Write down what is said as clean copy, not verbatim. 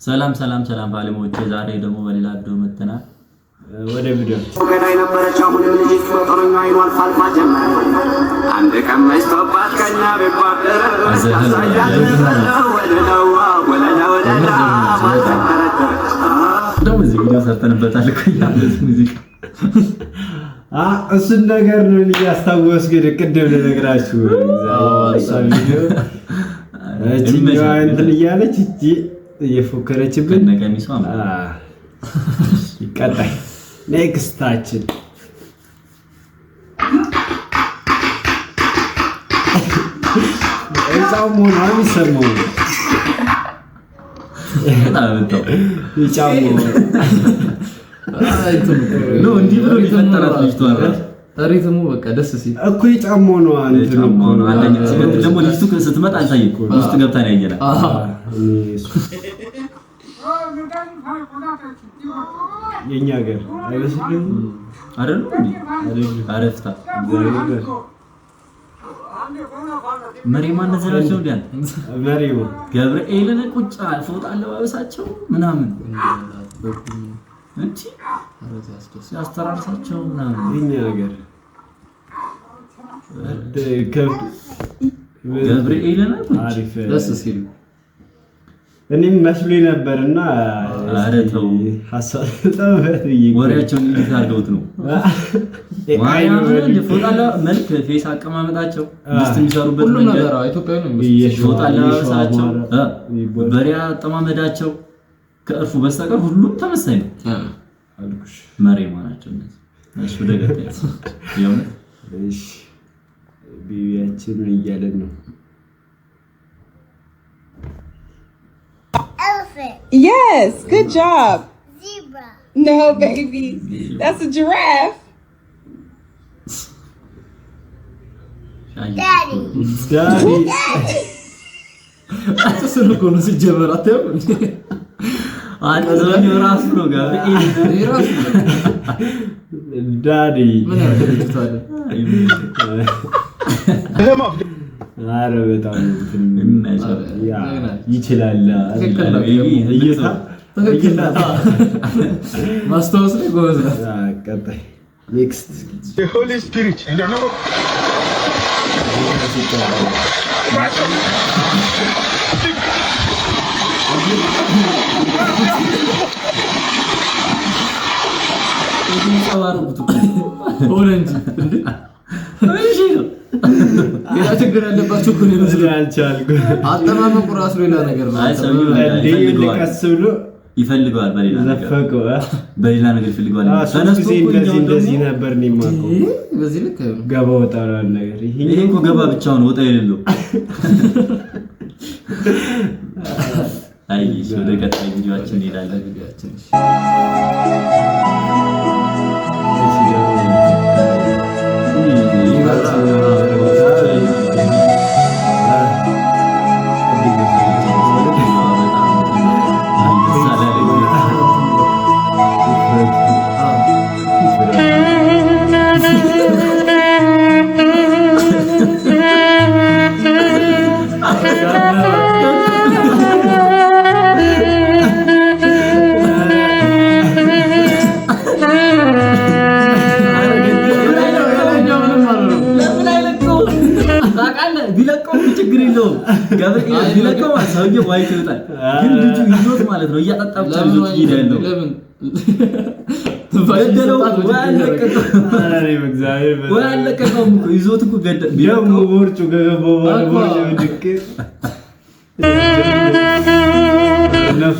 ሰላም ባለሞቼ ዛሬ ደግሞ በሌላ ቪዲዮ መተናል። ወደ ቪዲዮ ገዳይ ነበረች አሁን ልጅ ፍቅረኛ አይኗን ሳልፋ ጀመረ አንድ ቀን መስቶባት ከኛ ቢባደረ ደግሞ እዚህ ቪዲዮ ሰርተንበታል እኮ ሙዚቃ እሱን ነገር ነው እያስታወስኩ ቅድም ልነግራችሁ ቪዲዮ እንትን እያለች እቺ እየፎከረችብን ነቀሚሷ ቀጣይ ኔክስታችን እዛው ሞና የሚሰማው ይጫሙ ነው እንዲህ ብሎ ይፈጠራል። ልጅቷ ታሪክሙ በቃ ደስ ሲል እኮ ይጫሙ ነው አንተ ነው አንደኛ ሲገጥ ደግሞ ልጅቱ ስትመጣ አልታየኩ ውስጥ ገብታ ነው ያየናል። የኛ ሀገር አይመስልም አይደል እንዴ? አረፍታ መሪማ ነዘራቸው ዲያን መሪማ ገብርኤልን ቁጭ ፎጣ አለባበሳቸው ምናምን እንጂ ያስተራርሳቸው ምናምን የኛ ሀገር ገብርኤልን አሪፍ ደስ ሲል እኔም መስሎኝ ነበርና አረተው ሐሳብበት ወሬያቸውን እንዴት አድርገውት ነው ፎጣላ መልክ ፌስ አቀማመጣቸው ሚስት የሚሰሩበት ነገር ኢትዮጵያዊ ነው ፎጣላ ሳቸው በሪያ አጠማመዳቸው ከእርፉ በስተቀር ሁሉም ተመሳሳይ ነው አልኩሽ መሬማ ናቸው እነሱ ደገት ያው እሺ ቢቢያችን እያለን ነው Yes, good job. Zebra. No, baby. That's a giraffe. Daddy. አጥሰሉ ኮኑ ሲጀመር አታየው እንዴ አጥዘው ራሱ ነው ገብርኤል ራሱ ዳዲ ምን ያደርጋል አረ በጣም ይችላል ማስታወስ ላይ ጎበዝ ነው። ቀጣይ ኔክስት The Holy Spirit in the name ኦሬንጅ እሺ ያ ችግር ያለባችሁ እኮ ነው አልቻልኩ አጠማመቁ ራሱ ሌላ ነገር ነው። አይ ሰውዬው ለቀስ ብሎ ይፈልጋል በሌላ ነገር ይፈልጋል። ተነስቶ እንደዚህ ነበር ነው በዚህ ልክ ገባ ወጣ ነገር ይሄ እኮ ገባ ብቻውን ወጣ የሌለው አይ ወደ ቀጣይ ቪዲዮአችን እንሄዳለን። ቪዲዮአችን ችግር የለውም ገብርኤል ቢለቀው ሰውዬው ዋይት ይወጣል። ግን ልጁ ይዞት ማለት ነው እያጠጣብቻ ልጆች ይሄዳሉ። ለምን ተፈደለው ወያለቀቀው እኮ ይዞት እኮ ገደ ቢያው ቦርጩ ገገቦ ቦርጩ ድቅ